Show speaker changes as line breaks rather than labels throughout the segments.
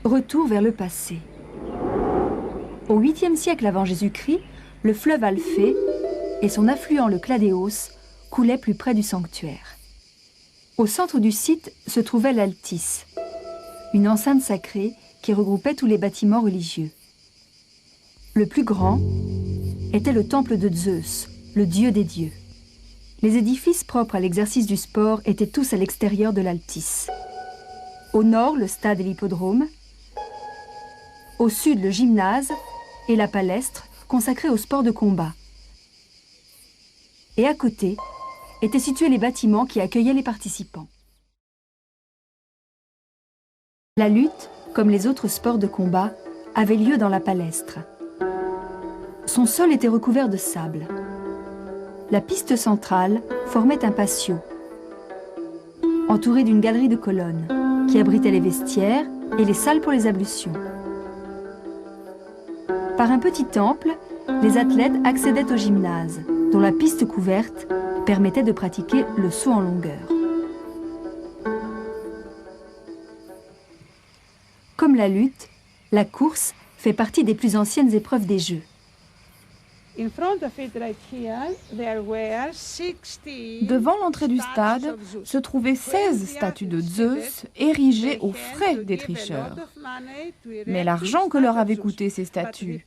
Retour vers le passé. Au 8e siècle avant Jésus-Christ, le fleuve Alphée et son affluent le Cladéos coulaient plus près du sanctuaire. Au centre du site se trouvait l'Altis, une enceinte sacrée qui regroupait tous les bâtiments religieux. Le plus grand était le temple de Zeus, le dieu des dieux. Les édifices propres à l'exercice du sport étaient tous à l'extérieur de l'Altis. Au nord, le stade et l'hippodrome. Au sud, le gymnase et la palestre consacrée au sport de combat. Et à côté étaient situés les bâtiments qui accueillaient les participants. La lutte, comme les autres sports de combat, avait lieu dans la palestre. Son sol était recouvert de sable. La piste centrale formait un patio, entouré d'une galerie de colonnes, qui abritait les vestiaires et les salles pour les ablutions. Par un petit temple, les athlètes accédaient au gymnase, dont la piste couverte permettait de pratiquer le saut en longueur. Comme la lutte, la course fait partie des plus anciennes épreuves des Jeux.
Devant l'entrée du stade se trouvaient 16 statues de Zeus érigées aux frais des tricheurs. Mais l'argent que leur avaient coûté ces statues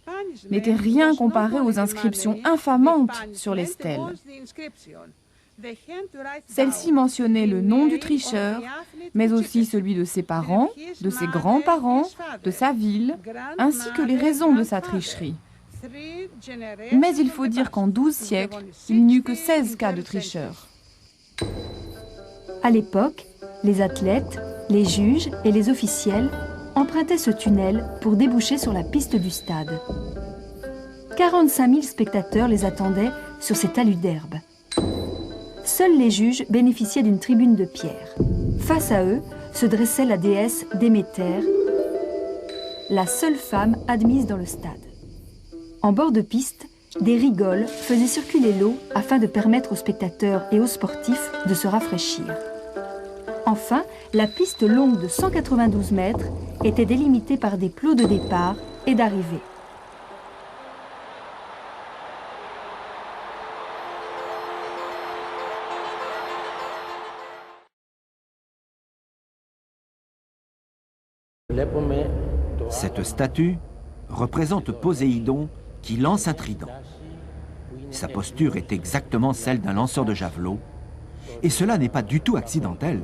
n'était rien comparé aux inscriptions infamantes sur les stèles. Celles-ci mentionnaient le nom du tricheur, mais aussi celui de ses parents, de ses grands-parents, de sa ville, ainsi que les raisons de sa tricherie. Mais il faut dire qu'en 12 siècles, il n'y eut que 16 cas de tricheurs.
À l'époque, les athlètes, les juges et les officiels empruntaient ce tunnel pour déboucher sur la piste du stade. 45 000 spectateurs les attendaient sur ces talus d'herbe. Seuls les juges bénéficiaient d'une tribune de pierre. Face à eux se dressait la déesse Déméter, la seule femme admise dans le stade. En bord de piste, des rigoles faisaient circuler l'eau afin de permettre aux spectateurs et aux sportifs de se rafraîchir. Enfin, la piste longue de 192 mètres était délimitée par des plots de départ et d'arrivée.
Cette statue représente Poséidon qui lance un trident. Sa posture est exactement celle d'un lanceur de javelot, et cela n'est pas du tout accidentel.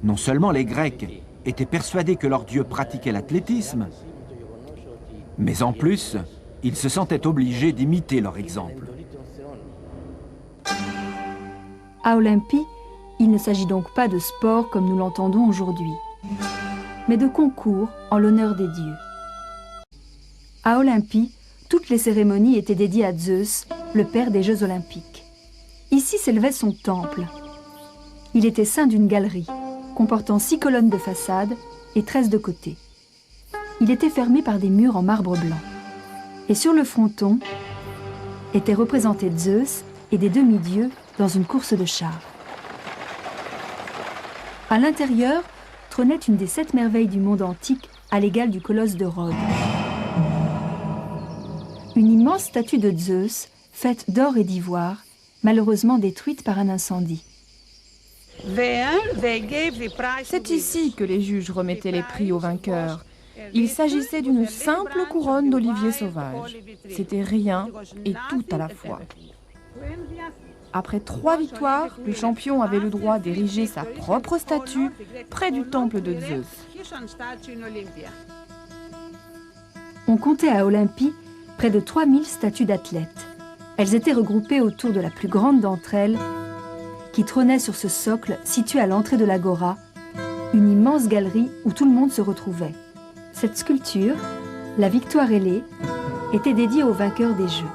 Non seulement les Grecs étaient persuadés que leur dieu pratiquait l'athlétisme, mais en plus, ils se sentaient obligés d'imiter leur exemple.
À Olympie, il ne s'agit donc pas de sport comme nous l'entendons aujourd'hui, mais de concours en l'honneur des dieux. À Olympie, toutes les cérémonies étaient dédiées à Zeus, le père des Jeux olympiques. Ici s'élevait son temple. Il était ceint d'une galerie, comportant 6 colonnes de façade et 13 de côté. Il était fermé par des murs en marbre blanc. Et sur le fronton étaient représentés Zeus et des demi-dieux dans une course de chars. À l'intérieur trônait une des 7 merveilles du monde antique à l'égal du colosse de Rhodes. Une immense statue de Zeus, faite d'or et d'ivoire, malheureusement détruite par un incendie.
C'est ici que les juges remettaient les prix aux vainqueurs. Il s'agissait d'une simple couronne d'olivier sauvage. C'était rien et tout à la fois. Après 3 victoires, le champion avait le droit d'ériger sa propre statue près du temple de Zeus.
On comptait à Olympie près de 3000 statues d'athlètes. Elles étaient regroupées autour de la plus grande d'entre elles, qui trônait sur ce socle situé à l'entrée de l'agora, une immense galerie où tout le monde se retrouvait. Cette sculpture, la victoire ailée, était dédiée aux vainqueurs des Jeux.